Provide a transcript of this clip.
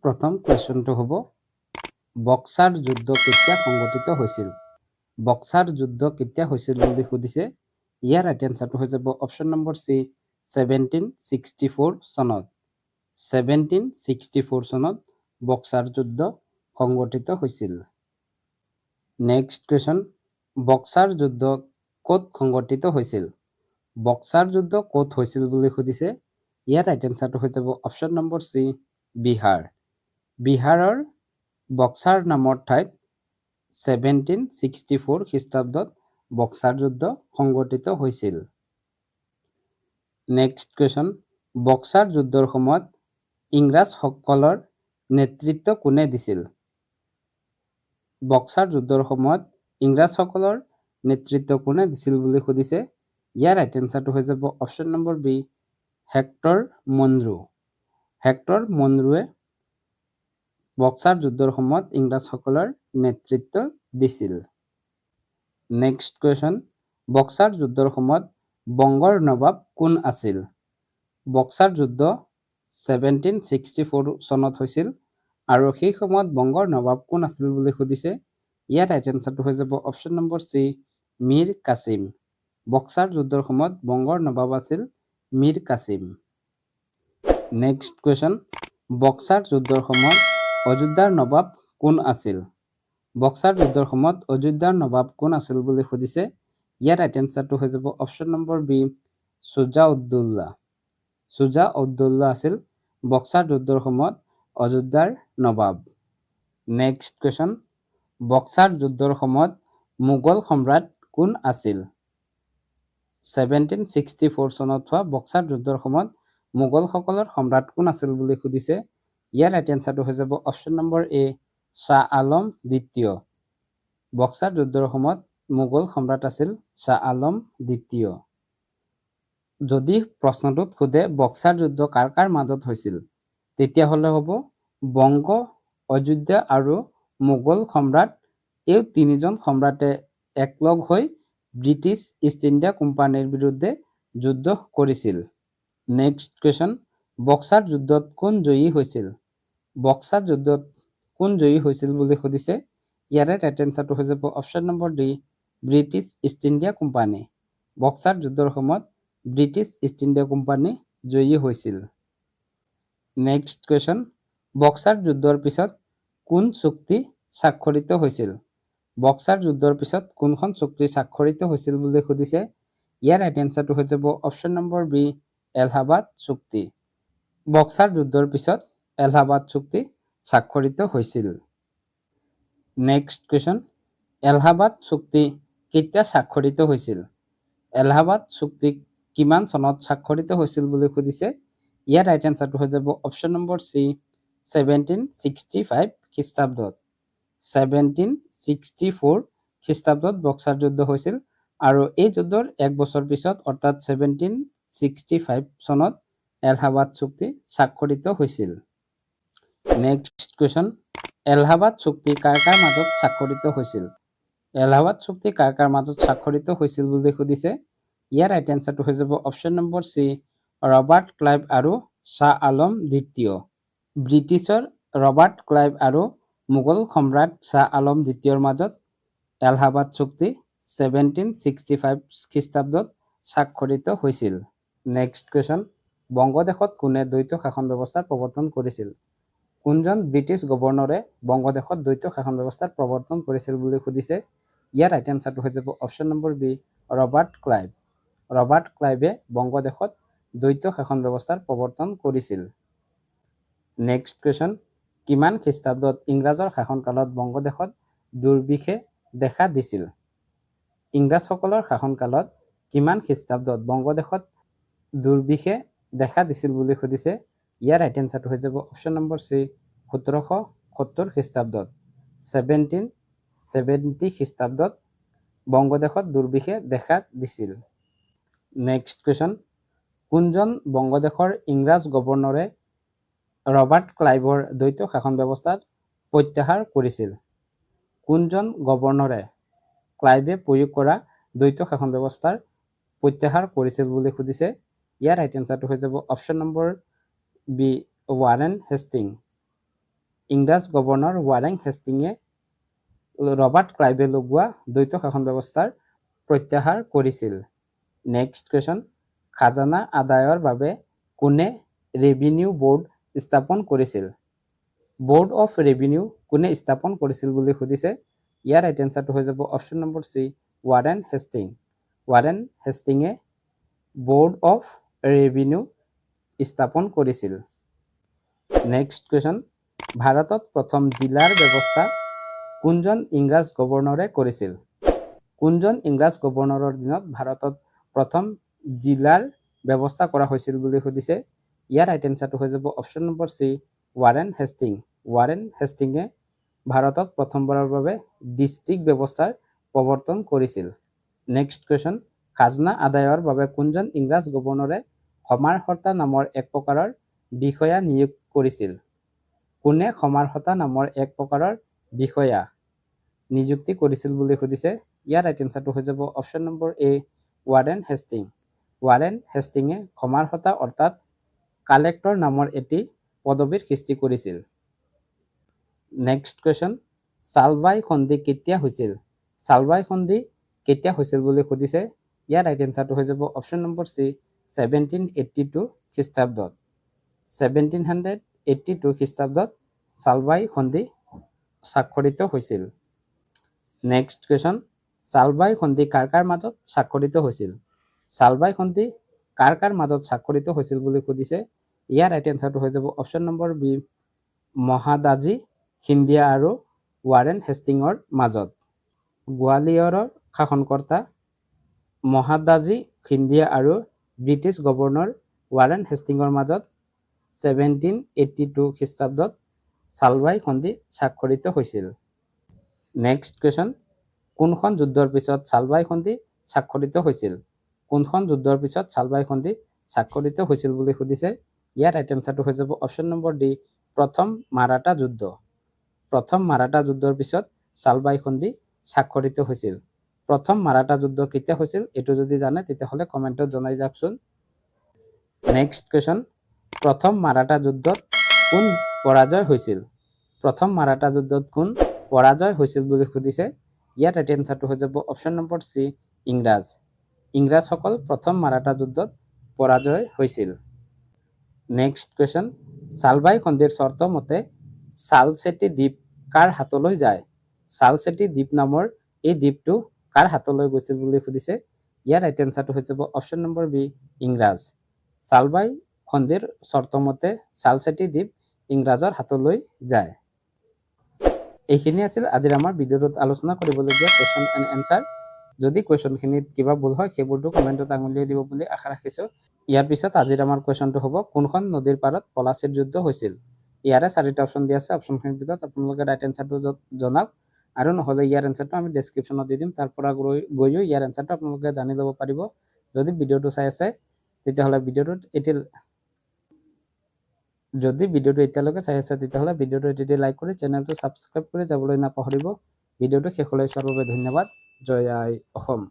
প্ৰথম কুৱেশ্যনটো হ'ব বক্সাৰ যুদ্ধ কেতিয়া সংঘটিত হৈছিল বক্সাৰ যুদ্ধ কেতিয়া হৈছিল বুলি সুধিছে ইয়াৰ ৰাইট এনসাৰটো হৈ যাব অপচন নম্বৰ সি 1764 চনত 1764 চনত বক্সাৰ যুদ্ধ সংঘটিত হৈছিল নেক্সট কুৱেশ্যন বক্সাৰ যুদ্ধ ক'ত সংঘটিত হৈছিল বক্সাৰ যুদ্ধ ক'ত হৈছিল বুলি সুধিছে ইয়াৰ ৰাইট এনসাৰটো হৈ যাব অপচন নম্বৰ সি বিহাৰ বিহাৰৰ বক্সাৰ নামৰ ঠাইত 1764 খ্ৰীষ্টাব্দত বক্সাৰ যুদ্ধ সংঘটিত হৈছিল নেক্সট কুৱেশ্যন বক্সাৰ যুদ্ধৰ সময়ত ইংৰাজসকলৰ নেতৃত্ব কোনে দিছিল বক্সাৰ যুদ্ধৰ সময়ত ইংৰাজসকলৰ নেতৃত্ব কোনে দিছিল বুলি সুধিছে ইয়াৰ ৰাইট এনসাৰটো হৈ যাব অপচন নম্বৰ বি হেক্টৰ মনৰোৱে বক্সাৰ যুদ্ধৰ সময়ত ইংৰাজসকলৰ নেতৃত্ব দিছিল নেক্সট কুৱেশ্যন বক্সাৰ যুদ্ধৰ সময়ত বংগৰ নবাব কোন আছিল বক্সাৰ যুদ্ধ 1764 চনত হৈছিল আৰু সেই সময়ত বংগৰ নবাব কোন আছিল বুলি সুধিছে ইয়াৰ ৰাইট এনসাৰটো হৈ যাব অপচন নম্বৰ সি মীৰ কাছিম বক্সাৰ যুদ্ধৰ সময়ত বংগৰ নবাব আছিল মীৰ কাছিম নেক্সট কুৱেশ্যন বক্সাৰ যুদ্ধৰ সময়ত অযোধ্যাৰ নবাব কোন আছিল বক্সাৰ যুদ্ধৰ সময়ত অযোধ্যাৰ নবাব কোন আছিল বুলি সুধিছে ইয়াৰ ৰাইট এনসাৰটো হৈ যাব অপচন নম্বৰ বি সুজা-উদ-দৌলা আছিল বক্সাৰ যুদ্ধৰ সময়ত অযোধ্যাৰ নবাব নেক্সট কুৱেশ্যন বক্সাৰ যুদ্ধৰ সময়ত মোগল সম্ৰাট কোন আছিল 1764 চনত হোৱা বক্সাৰ যুদ্ধৰ সময়ত মোগলসকলৰ সম্ৰাট কোন আছিল বুলি সুধিছে ইয়াৰ ৰাইট এনসাৰটো হৈ যাব অপচন নম্বৰ এ শাহ আলম দ্বিতীয় বক্সাৰ যুদ্ধৰ সময়ত মোগল সম্ৰাট আছিল শাহ আলম দ্বিতীয় যদি প্ৰশ্নটোত সোধে বক্সাৰ যুদ্ধ কাৰ কাৰ মাজত হৈছিল তেতিয়া হলে হ'ব বংগ অযোধ্যা আৰু মোগল সম্ৰাট এই তিনিজন সম্ৰাটে একলগ হৈ ব্ৰিটিছ ইষ্ট ইণ্ডিয়া কোম্পানীৰ বিৰুদ্ধে যুদ্ধ কৰিছিল নেক্সট কুৱেশ্যন বক্সাৰ যুদ্ধত কোন জয়ী হৈছিল বক্সাৰ যুদ্ধত কোন জয়ী হৈছিল বুলি সুধিছে ইয়াৰে ৰাইট এনসাৰটো হৈ যাব option number D British East India company boxer যুদ্ধৰ সময়ত ব্ৰিটিছ ইষ্ট ইণ্ডিয়া কোম্পানী জয়ী হৈছিল নেক্সট কুৱেশ্যন বক্সাৰ যুদ্ধৰ পিছত কোন চুক্তি স্বাক্ষৰিত হৈছিল বক্সাৰ যুদ্ধৰ পিছত কোনখন চুক্তি স্বাক্ষৰিত হৈছিল বুলি সুধিছে ইয়াৰ ৰাইট এনসাৰটো হৈ যাব অপচন নম্বৰ বি এলাহাবাদ চুক্তি বক্সাৰ যুদ্ধৰ পিছত এলাহাবাদ চুক্তি স্বাক্ষৰিত হৈছিল নেক্সট কুৱেশ্যন এলাহাবাদ চুক্তি কেতিয়া স্বাক্ষৰিত হৈছিল এলাহাবাদ চুক্তি কিমান চনত স্বাক্ষৰিত হৈছিল বুলি সুধিছে ইয়াৰ ৰাইট এনসাৰটো হৈ যাব অপচন নম্বৰ সি 1765 খ্ৰীষ্টাব্দত 1764 খ্ৰীষ্টাব্দত বক্সাৰ যুদ্ধ হৈছিল আৰু এই যুদ্ধৰ এক বছৰ পিছত অৰ্থাৎ 1765 চনত এলাহাবাদ চুক্তি স্বাক্ষৰিত হৈছিল নেক্সট কুৱেশ্যন এলাহাবাদ চুক্তি কাৰ কাৰ মাজত স্বাক্ষৰিত হৈছিল এলাহাবাদ চুক্তি কাৰ কাৰ মাজত স্বাক্ষৰিত হৈছিল বুলি সুধিছে ইয়াৰ ৰাইট এনসাৰটো হৈ যাব অপচন নম্বৰ সি ৰবাৰ্ট ক্লাইভ আৰু শাহ আলম দ্বিতীয় ব্ৰিটিছৰ ৰবাৰ্ট ক্লাইভ আৰু মোগল সম্ৰাট শাহ আলম দ্বিতীয়ৰ মাজত এলাহাবাদ চুক্তি 1765 খ্ৰীষ্টাব্দত স্বাক্ষৰিত হৈছিল নেক্সট কুৱেশ্যন বংগদেশত কোনে দ্বৈত শাসন ব্যৱস্থাৰ প্ৰৱৰ্তন কৰিছিল কোনজন ব্ৰিটিছ গভৰ্ণৰে বংগদেশত দ্বৈত শাসন ব্যৱস্থাৰ প্ৰৱৰ্তন কৰিছিল বুলি সুধিছে ইয়াৰ ৰাইট এনসাৰটো হৈ যাব অপচন নম্বৰ বি ৰবাৰ্ট ক্লাইভে বংগদেশত দ্বৈত শাসন ব্যৱস্থাৰ প্ৰৱৰ্তন কৰিছিল নেক্সট কুৱেশ্যন কিমান খ্ৰীষ্টাব্দত ইংৰাজৰ শাসনকালত বংগদেশত দুৰ্ভিক্ষে দেখা দিছিল ইংৰাজসকলৰ শাসনকালত কিমান খ্ৰীষ্টাব্দত বংগদেশত দুৰ্ভিক্ষে দেখা দিছিল বুলি সুধিছে ইয়াৰ ৰাইট এনসাৰটো হৈ যাব অপচন নম্বৰ সি 1770 খ্ৰীষ্টাব্দত 1770 খ্ৰীষ্টাব্দত বংগদেশত দুৰ্ভিক্ষে দেখা দিছিল নেক্সট কুৱেশ্যন কোনজন বংগদেশৰ ইংৰাজ গভৰ্ণৰে ৰবাৰ্ট ক্লাইভৰ দ্বৈত শাসন ব্যৱস্থাত প্ৰত্যাহাৰ কৰিছিল কোনজন গভৰ্ণৰে ক্লাইভে প্ৰয়োগ কৰা দ্বৈত শাসন ব্যৱস্থাৰ প্ৰত্যাহাৰ কৰিছিল বুলি সুধিছে ইয়াৰ ৰাইট এনসাৰটো হৈ যাব option number B Warren Hasting ইংৰাজ গভৰ্ণৰ ৱাৰেন হেষ্টিঙে ৰবাৰ্ট ক্লাইভে লগোৱা দ্বৈত শাসন ব্যৱস্থাৰ প্ৰত্যাহাৰ কৰিছিল? নেক্সট কুৱেশ্যন, খাজানা আদায়ৰ বাবে কোনে ৰেভিনিউ বোৰ্ড স্থাপন কৰিছিল? বোৰ্ড অফ ৰেভিনিউ কোনে স্থাপন কৰিছিল বুলি সুধিছে। ইয়াৰ ৰাইট এনচাৰটো হৈ যাব option number C, Warren Hasting. ৱাৰেন হেষ্টিঙে বোৰ্ড অফ ৰেভিনিউ স্থাপন কৰিছিল। নেক্সট কুৱেশ্যন, ভাৰতত প্ৰথম জিলাৰ ব্যৱস্থা কোনজন ইংৰাজ গভৰ্ণৰে কৰিছিল? কোনজন ইংৰাজ গভৰ্ণৰৰ দিনত ভাৰতত প্ৰথম জিলাৰ ব্যৱস্থা কৰা হৈছিল বুলি সুধিছে। ইয়াৰ ৰাইট এনচাৰটো হৈ যাব option number C, Warren Hasting. ৱাৰেন হেষ্টিঙে ভাৰতত প্ৰথমবাৰৰ বাবে ডিষ্ট্ৰিক্ট ব্যৱস্থাৰ প্ৰৱৰ্তন কৰিছিল। নেক্সট কুৱেশ্যন, খাজনা আদায়ৰ বাবে কোনজন ইংৰাজ গভৰ্ণৰে সমাৰসতা নামৰ এক প্ৰকাৰৰ বিষয়া নিয়োগ কৰিছিল? কোনে সমাৰসতা নামৰ এক প্ৰকাৰৰ বিষয়া নিযুক্তি কৰিছিল বুলি সুধিছে। ইয়াৰ ৰাইট এনচাৰটো হৈ যাব অপশ্যন নম্বৰ এ, ৱাৰেন হেষ্টিং। ৱাৰেন হেষ্টিঙে সমাৰসতা অৰ্থাৎ কালেক্টৰ নামৰ এটি পদবীৰ সৃষ্টি কৰিছিল। নেক্সট কুৱেশ্যন, চালবাই সন্ধি কেতিয়া হৈছিল? চালবাই সন্ধি কেতিয়া হৈছিল বুলি সুধিছে। ইয়াৰ ৰাইট এনচাৰটো হৈ যাব অপশ্যন নম্বৰ চি, 1782 খ্ৰীষ্টাব্দত। 1782 খ্ৰীষ্টাব্দত চালবাই সন্ধি স্বাক্ষৰিত হৈছিল। নেক্সট কুৱেশ্যন, চালবাই সন্ধি কাৰ কাৰ মাজত স্বাক্ষৰিত হৈছিল? চালবাই সন্ধি কাৰ কাৰ মাজত স্বাক্ষৰিত হৈছিল বুলি সুধিছে। ইয়াৰ ৰাইট এনচাৰটো হৈ যাব option number B, Mahadaji Scindia আৰু ৱাৰেন হেষ্টিঙৰ মাজত। গোৱালিয়ৰৰ শাসনকৰ্তা মহাদাজী সিন্ধিয়া আৰু ব্ৰিটিছ গভৰ্ণৰ ৱাৰেন হেষ্টিঙৰ মাজত 1782 খ্ৰীষ্টাব্দত চালবাই সন্ধি স্বাক্ষৰিত হৈছিল। নেক্সট কুৱেশ্যন, কোনখন যুদ্ধৰ পিছত চালবাই সন্ধি স্বাক্ষৰিত হৈছিল? কোনখন যুদ্ধৰ পিছত চালবাই সন্ধি স্বাক্ষৰিত হৈছিল বুলি সুধিছে। ইয়াৰ ৰাইট এনচাৰটো হৈ যাব অপশ্যন নম্বৰ ডি, প্ৰথম মাৰাঠা যুদ্ধ। প্ৰথম মাৰাঠা যুদ্ধৰ পিছত চালবাই সন্ধি স্বাক্ষৰিত হৈছিল। প্ৰথম মাৰাঠা যুদ্ধ কেতিয়া হৈছিল এইটো যদি জানে তেতিয়াহ'লে কমেণ্টত জনাই যাওকচোন। নেক্সট কুৱেশ্যন, প্ৰথম মাৰাঠা যুদ্ধত কোন পৰাজয় হৈছিল? প্ৰথম মাৰাঠা যুদ্ধত কোন পৰাজয় হৈছিল বুলি সুধিছে। ইয়াৰ ৰাইট এনচাৰটো হৈ যাব অপশ্যন নম্বৰ চি, ইংৰাজ। ইংৰাজসকল প্ৰথম মাৰাঠা যুদ্ধত পৰাজয় হৈছিল। নেক্সট কুৱেশ্যন, চালবাই সন্ধিৰ চৰ্ত মতে চালচেটি দ্বীপ কাৰ হাতলৈ যায়? চালচেটি দ্বীপ নামৰ এই দ্বীপটো কাৰ হাতলৈ গৈছিল বুলি সুধিছে। ইয়াৰ ৰাইট এনচাৰটো হৈ যাব অপশ্যন নম্বৰ বি, ইংৰাজ। চালবাই সন্ধিৰ চৰ্ত মতে চালচেটি দ্বীপ ইংৰাজৰ হাতলৈ যায়। এইখিনি আছিল আজিৰ আমাৰ ভিডিঅ'টোত আলোচনা কৰিবলগীয়া কুৱেশ্যন এণ্ড এনচাৰ। যদি কুৱেশ্যনখিনিত কিবা ভুল হয় সেইবোৰতো কমেণ্টত আঙুলিয়াই দিব বুলি আশা ৰাখিছোঁ। ইয়াৰ পিছত আজিৰ আমাৰ কুৱেশ্যনটো হ'ব, কোনখন নদীৰ পাৰত পলাচীৰ যুদ্ধ হৈছিল? ইয়াৰে 4টা অপশ্যন দিয়া আছে। অপশ্যনখিনিৰ ভিতৰত আপোনালোকে ৰাইট এনচাৰটো জনাওক, আৰু নহ'লে ইয়াৰ এনচাৰটো আমি ডেছক্ৰিপশ্যনত দি দিম, তাৰ পৰা গৈও ইয়াৰ এনচাৰটো আপোনালোকে জানি ল'ব পাৰিব। যদি ভিডিঅ'টো চাই আছে তেতিয়াহ'লে ভিডিঅ'টো এতিয়ালৈকে চাই আছে তেতিয়াহ'লে ভিডিঅ'টো এতিয়া লাইক কৰি চেনেলটো ছাবস্ক্ৰাইব কৰি যাবলৈ নাপাহৰিব। ভিডিঅ'টো শেষলৈ চোৱাৰ বাবে ধন্যবাদ। জয় আই অসম।